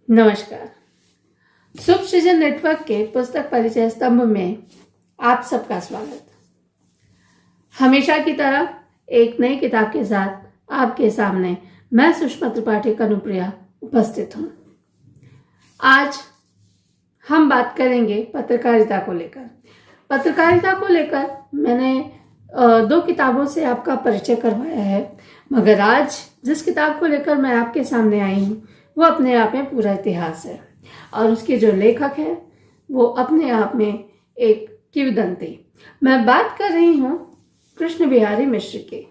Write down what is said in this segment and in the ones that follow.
नमस्कार। शुभ सृजन नेटवर्क के पुस्तक परिचय स्तंभ में आप सबका स्वागत। हमेशा की तरह एक नई किताब के साथ आपके सामने मैं सुषमा त्रिपाठी कनुप्रिया उपस्थित हूँ। आज हम बात करेंगे पत्रकारिता को लेकर। पत्रकारिता को लेकर मैंने दो किताबों से आपका परिचय करवाया है, मगर आज जिस किताब को लेकर मैं आपके सामने आई हूँ वो अपने आप में पूरा इतिहास है और उसके जो लेखक हैं वो अपने आप में एक किंवदंती। मैं बात कर रही हूँ कृष्ण बिहारी मिश्र की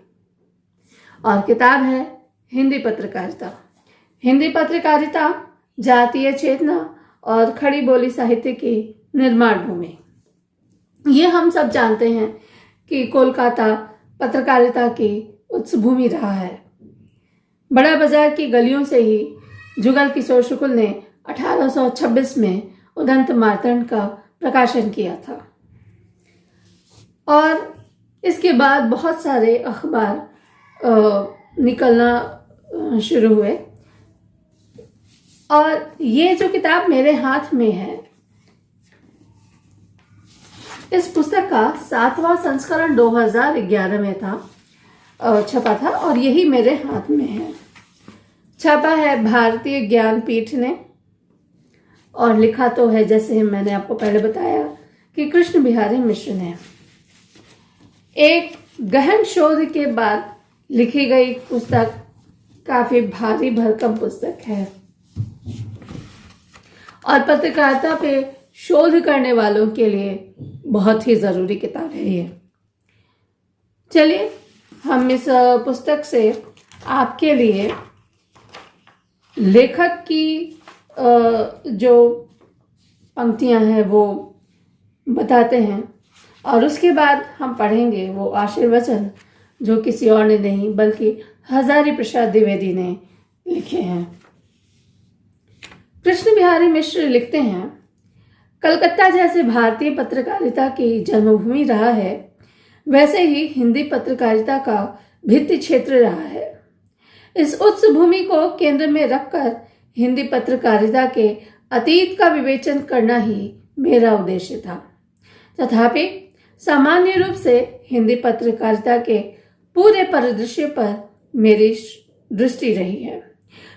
और किताब है हिंदी पत्रकारिता। हिंदी पत्रकारिता जातीय चेतना और खड़ी बोली साहित्य की निर्माण भूमि। ये हम सब जानते हैं कि कोलकाता पत्रकारिता की उच्च भूमि रहा है। बड़ा बाजार की गलियों से ही जुगल किशोर शुक्ल ने 1826 में उदंत मार्तंड का प्रकाशन किया था और इसके बाद बहुत सारे अखबार निकलना शुरू हुए और ये जो किताब मेरे हाथ में है, इस पुस्तक का 7वां संस्करण 2011 में छपा था और यही मेरे हाथ में है। छपा है भारतीय ज्ञानपीठ ने और लिखा तो है, जैसे मैंने आपको पहले बताया, कि कृष्ण बिहारी मिश्र ने। एक गहन शोध के बाद लिखी गई पुस्तक काफी भारी भरकम पुस्तक है और पत्रकारिता पे शोध करने वालों के लिए बहुत ही जरूरी किताब है ये। चलिए हम इस पुस्तक से आपके लिए लेखक की जो पंक्तियां हैं वो बताते हैं और उसके बाद हम पढ़ेंगे वो आशीर्वचन जो किसी और ने नहीं बल्कि हजारी प्रसाद द्विवेदी ने लिखे हैं। कृष्ण बिहारी मिश्र लिखते हैं, कलकत्ता जैसे भारतीय पत्रकारिता की जन्मभूमि रहा है, वैसे ही हिंदी पत्रकारिता का भित्ति क्षेत्र रहा है। इस उच्च भूमि को केंद्र में रखकर हिंदी पत्रकारिता के अतीत का विवेचन करना ही मेरा उद्देश्य था। तथापि सामान्य रूप से हिंदी पत्रकारिता के पूरे परिदृश्य पर मेरी दृष्टि रही है।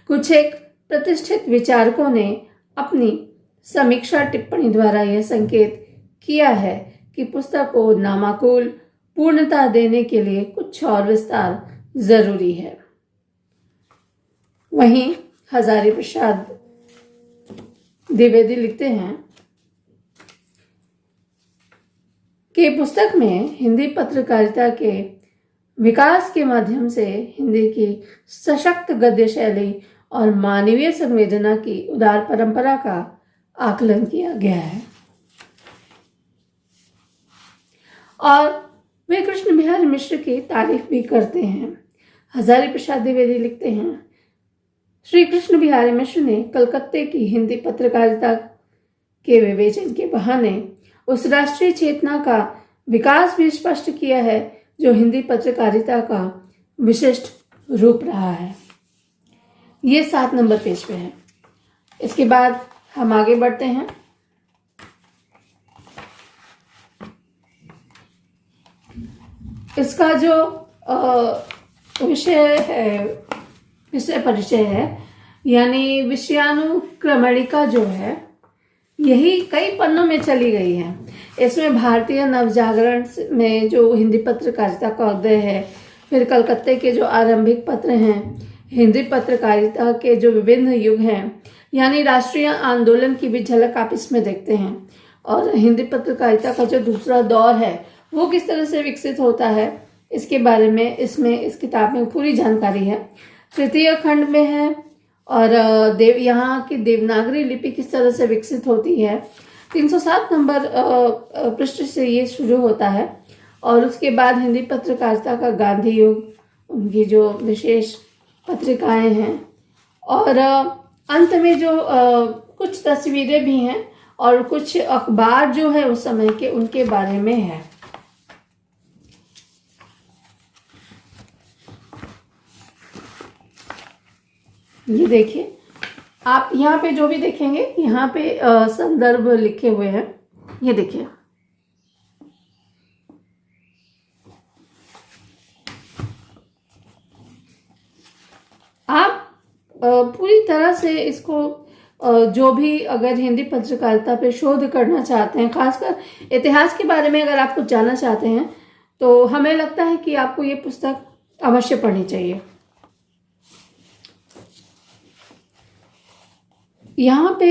कुछ एक प्रतिष्ठित विचारकों ने अपनी समीक्षा टिप्पणी द्वारा यह संकेत किया है कि पुस्तक को नामाकुल पूर्णता देने के लिए कुछ और विस्तार जरूरी है। वहीं हजारी प्रसाद द्विवेदी लिखते हैं कि पुस्तक में हिंदी पत्रकारिता के विकास के माध्यम से हिंदी की सशक्त गद्य शैली और मानवीय संवेदना की उदार परंपरा का आकलन किया गया है। और वे कृष्ण बिहारी मिश्र की तारीफ भी करते हैं। हजारी प्रसाद द्विवेदी लिखते हैं, श्री कृष्ण बिहारी मिश्र ने कलकत्ते की हिंदी पत्रकारिता के विवेचन के बहाने उस राष्ट्रीय चेतना का विकास भी स्पष्ट किया है जो हिंदी पत्रकारिता का विशिष्ट रूप रहा है। ये 7 नंबर पेज पे है। इसके बाद हम आगे बढ़ते हैं। इसका जो विषय परिचय है, यानी विषयानुक्रमणिका जो है, यही कई पन्नों में चली गई है। इसमें भारतीय नवजागरण में जो हिंदी पत्रकारिता का उदय है, फिर कलकत्ते के जो आरंभिक पत्र हैं, हिंदी पत्रकारिता के जो विभिन्न युग हैं, यानी राष्ट्रीय आंदोलन की भी झलक आप इसमें देखते हैं और हिंदी पत्रकारिता का जो दूसरा दौर है वो किस तरह से विकसित होता है, इसके बारे में इस किताब में पूरी जानकारी है। तृतीय खंड में है और यहाँ की देवनागरी लिपि किस तरह से विकसित होती है। 307 नंबर पृष्ठ से ये शुरू होता है और उसके बाद हिंदी पत्रकारिता का गांधी युग, उनकी जो विशेष पत्रिकाएं हैं और अंत में जो कुछ तस्वीरें भी हैं और कुछ अखबार जो है उस समय के, उनके बारे में है। ये देखिए, आप यहाँ पे जो भी देखेंगे, यहाँ पे संदर्भ लिखे हुए हैं, ये देखिए। आप पूरी तरह से इसको जो भी अगर हिंदी पत्रकारिता पे शोध करना चाहते हैं, खासकर इतिहास के बारे में अगर आप कुछ जानना चाहते हैं, तो हमें लगता है कि आपको ये पुस्तक अवश्य पढ़नी चाहिए। यहाँ पे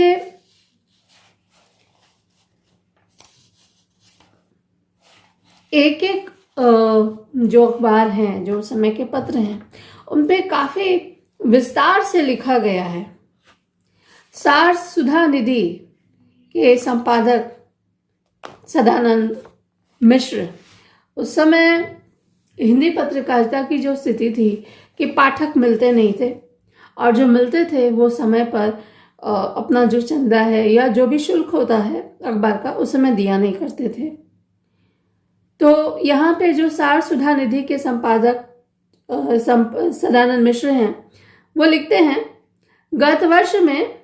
एक एक जो अखबार हैं, जो समय के पत्र हैं, उन पे काफी विस्तार से लिखा गया है। सार सुधा निधि के संपादक सदानंद मिश्र, उस समय हिंदी पत्रकारिता की जो स्थिति थी कि पाठक मिलते नहीं थे, और जो मिलते थे वो समय पर अपना जो चंदा है या जो भी शुल्क होता है अखबार का, उस समय दिया नहीं करते थे। तो यहाँ पे जो सार सुधा निधि के संपादक सदानंद मिश्र हैं, वो लिखते हैं, गत वर्ष में,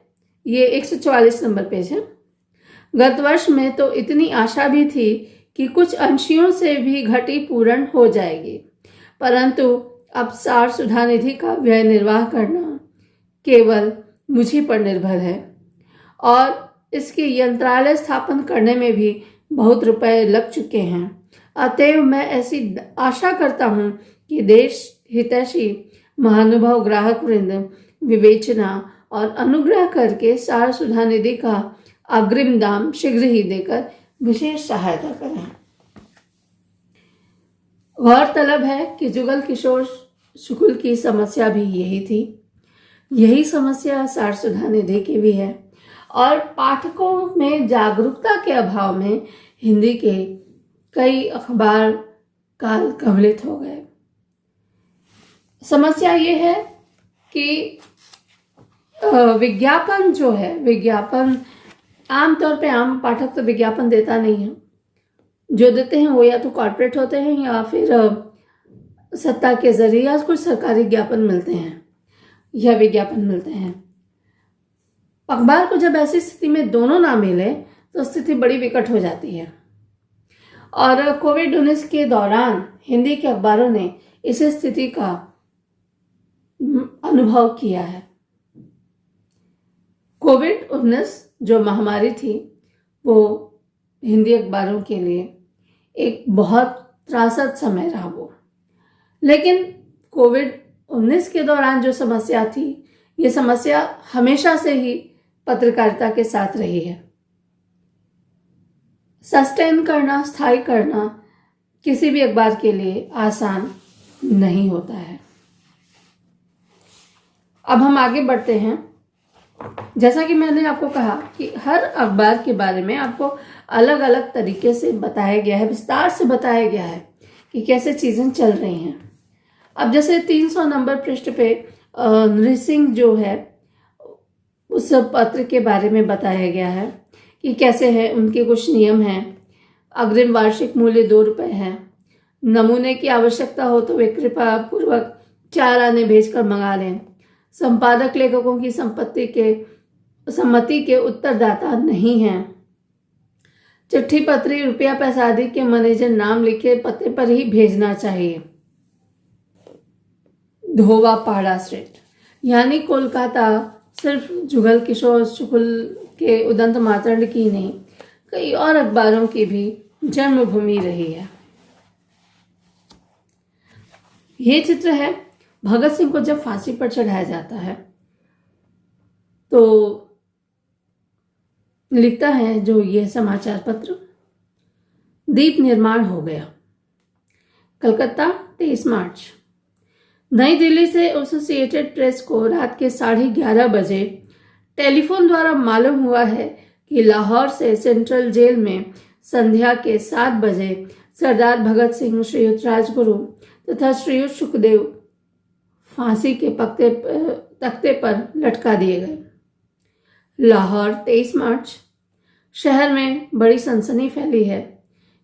ये 144 नंबर पेज है, गत वर्ष में तो इतनी आशा भी थी कि कुछ अंशियों से भी घटी पूर्ण हो जाएगी, परंतु अब सार सुधा निधि का व्यय निर्वाह करना केवल मुझी पर निर्भर है, और इसके यंत्रालय स्थापन करने में भी बहुत रुपए लग चुके हैं। अतएव मैं ऐसी आशा करता हूँ कि देश हितैषी महानुभाव ग्राहक वृंद विवेचना और अनुग्रह करके सार सुधा निधि का अग्रिम दाम शीघ्र ही देकर विशेष सहायता करें। गौरतलब है कि जुगल किशोर शुक्ल की समस्या भी यही थी। यही समस्या सार सुधा निधि की भी है, और पाठकों में जागरूकता के अभाव में हिंदी के कई अखबार काल कवलित हो गए। समस्या ये है कि विज्ञापन जो है, विज्ञापन आमतौर पे आम पाठक तो विज्ञापन देता नहीं है। जो देते हैं वो या तो कॉर्पोरेट होते हैं या फिर सत्ता के जरिए या कुछ सरकारी विज्ञापन मिलते हैं या विज्ञापन मिलते हैं। अखबार को जब ऐसी स्थिति में दोनों ना मिले तो स्थिति बड़ी विकट हो जाती है। और कोविड-19 के दौरान हिंदी के अखबारों ने इस स्थिति का अनुभव किया है। कोविड-19 जो महामारी थी, वो हिंदी अखबारों के लिए एक बहुत त्रासद समय रहा वो। लेकिन कोविड-19 के दौरान जो समस्या थी, ये समस्या हमेशा से ही पत्रकारिता के साथ रही है। सस्टेन करना, स्थायी करना किसी भी अखबार के लिए आसान नहीं होता है। अब हम आगे बढ़ते हैं। जैसा कि मैंने आपको कहा कि हर अखबार के बारे में आपको अलग अलग तरीके से बताया गया है, विस्तार से बताया गया है कि कैसे चीजें चल रही हैं। अब जैसे 300 नंबर पृष्ठ पे नृसिंह जो है, उस पत्र के बारे में बताया गया है कि कैसे है, उनके कुछ नियम हैं। अग्रिम वार्षिक मूल्य 2 रुपये है। नमूने की आवश्यकता हो तो वे कृपा पूर्वक 4 आने भेजकर मंगा लें। संपादक लेखकों की सम्मति के उत्तरदाता नहीं हैं। चिट्ठी पत्री, रुपया पैसा आदि के मैनेजर नाम लिखे पते पर ही भेजना चाहिए। धोबा पहाड़ा स्ट्रीट, यानी कोलकाता सिर्फ जुगल किशोर शुक्ल के उदंत मातंड की नहीं, कई और अखबारों की भी जन्मभूमि रही है। ये चित्र है भगत सिंह को जब फांसी पर चढ़ाया जाता है, तो लिखता है जो ये समाचार पत्र, दीप निर्माण हो गया। कलकत्ता 23 मार्च। नई दिल्ली से एसोसिएटेड प्रेस को रात के 11:30 बजे टेलीफोन द्वारा मालूम हुआ है कि लाहौर से सेंट्रल जेल में संध्या के 7 बजे सरदार भगत सिंह, श्रीयुत राजगुरु तथा श्रीयुत सुखदेव फांसी के तख्ते पर लटका दिए गए। लाहौर 23 मार्च। शहर में बड़ी सनसनी फैली है।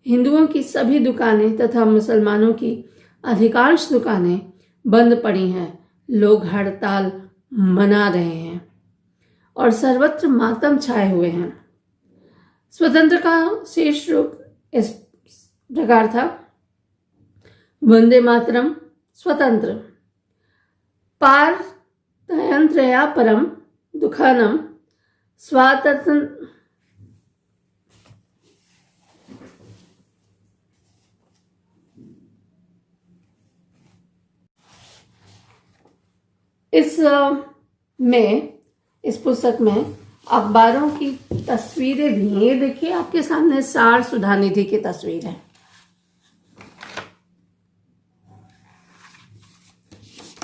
हिंदुओं की सभी दुकानें तथा मुसलमानों की अधिकांश दुकानें बंद पड़ी हैं। लोग हड़ताल मना रहे हैं। और सर्वत्र मातम छाए हुए हैं। स्वतंत्र का शेष रूप इस प्रकार था: वंदे मातरम स्वतंत्र, पार्थयन्त्रया परम दुखानम स्वातंत्र। इस पुस्तक में अखबारों की तस्वीरें भी हैं। ये देखिए आपके सामने सार सुधानिधि की तस्वीर है।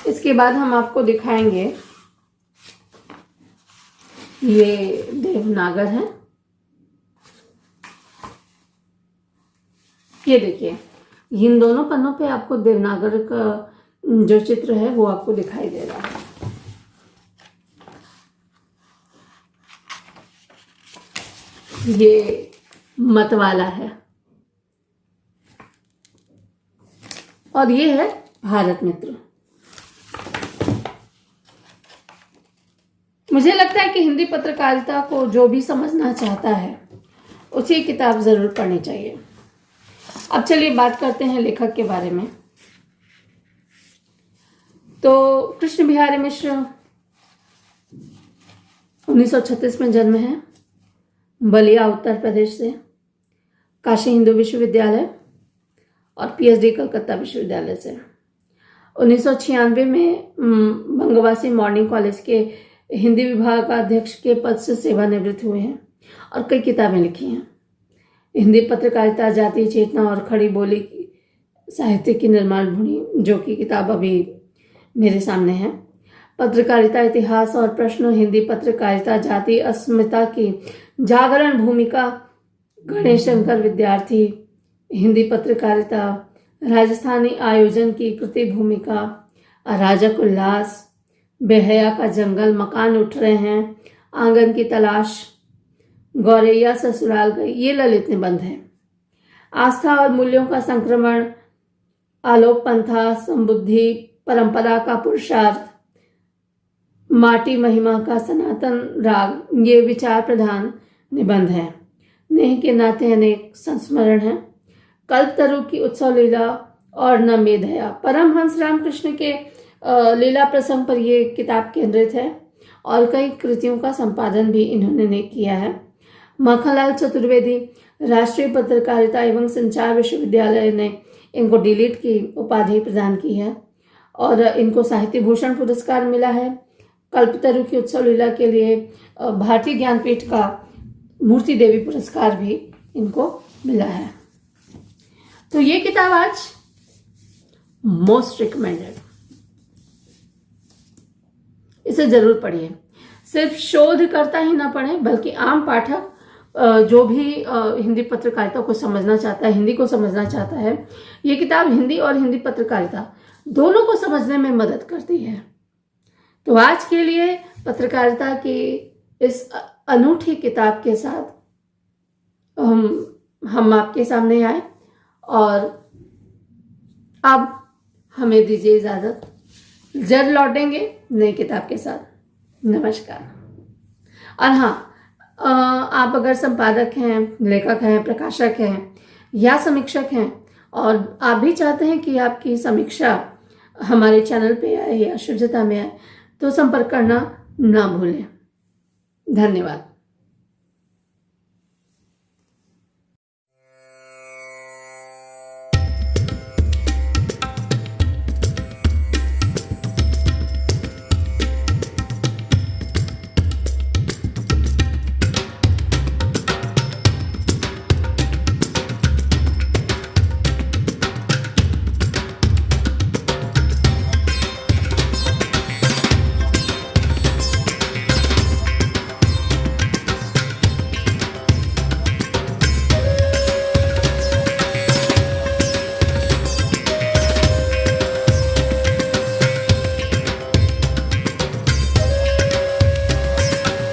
इसके बाद हम आपको दिखाएंगे, ये देवनागर है। ये देखिए, इन दोनों पन्नों पे आपको देवनागर का जो चित्र है वो आपको दिखाई दे रहा है। ये मतवाला है और ये है भारत मित्र। मुझे लगता है कि हिंदी पत्रकारिता को जो भी समझना चाहता है उसे किताब जरूर पढ़नी चाहिए। अब चलिए बात करते हैं लेखक के बारे में। तो कृष्ण बिहारी मिश्र 1936 में जन्म है, बलिया उत्तर प्रदेश से, काशी हिंदू विश्वविद्यालय और पीएचडी कलकत्ता विश्वविद्यालय से। 1996 में बंगवासी मॉर्निंग कॉलेज के हिंदी विभाग का अध्यक्ष के पद से सेवानिवृत्त हुए हैं और कई किताबें लिखी हैं। हिंदी पत्रकारिता, जातीय चेतना और खड़ी बोली साहित्य की निर्माण भूमि, जो कि किताब अभी मेरे सामने है। पत्रकारिता इतिहास और प्रश्न, हिंदी पत्रकारिता, जातीय अस्मिता की जागरण भूमिका, गणेश शंकर विद्यार्थी, हिंदी पत्रकारिता, राजस्थानी आयोजन की कृति भूमिका, अराजक उल्लास, बेहया का जंगल, मकान उठ रहे हैं, आंगन की तलाश, गौरैया ससुराल गई, ये ललित निबंध है। आस्था और मूल्यों का संक्रमण, आलोक पंथा, संबुद्धि परंपरा का पुरुषार्थ, माटी महिमा का सनातन राग, ये विचार प्रधान निबंध है। नेह के नाते अनेक संस्मरण हैं। कल्पतरु की उत्सव लीला और न मेधया, परमहंस रामकृष्ण के लीला प्रसंग पर ये किताब केंद्रित है और कई कृतियों का संपादन भी इन्होंने किया है। माखनलाल चतुर्वेदी राष्ट्रीय पत्रकारिता एवं संचार विश्वविद्यालय ने इनको डीलिट की उपाधि प्रदान की है और इनको साहित्य भूषण पुरस्कार मिला है। कल्पतरु की उत्सव लीला के लिए भारतीय ज्ञानपीठ का मूर्ति देवी पुरस्कार भी इनको मिला है। तो ये किताब आज मोस्ट रिकमेंडेड, इसे जरूर पढ़िए। सिर्फ शोधकर्ता ही ना पढ़े बल्कि आम पाठक जो भी हिंदी पत्रकारिता को समझना चाहता है, हिंदी को समझना चाहता है, ये किताब हिंदी और हिंदी पत्रकारिता दोनों को समझने में मदद करती है। तो आज के लिए पत्रकारिता की इस अनूठी किताब के साथ हम आपके सामने आए और अब हमें दीजिए इजाजत। जल्द लौटेंगे नई किताब के साथ। नमस्कार। और हाँ, आप अगर संपादक हैं, लेखक हैं, प्रकाशक हैं या समीक्षक हैं और आप भी चाहते हैं कि आपकी समीक्षा हमारे चैनल पे आए या शुद्धता में आए, तो संपर्क करना ना भूलें। धन्यवाद।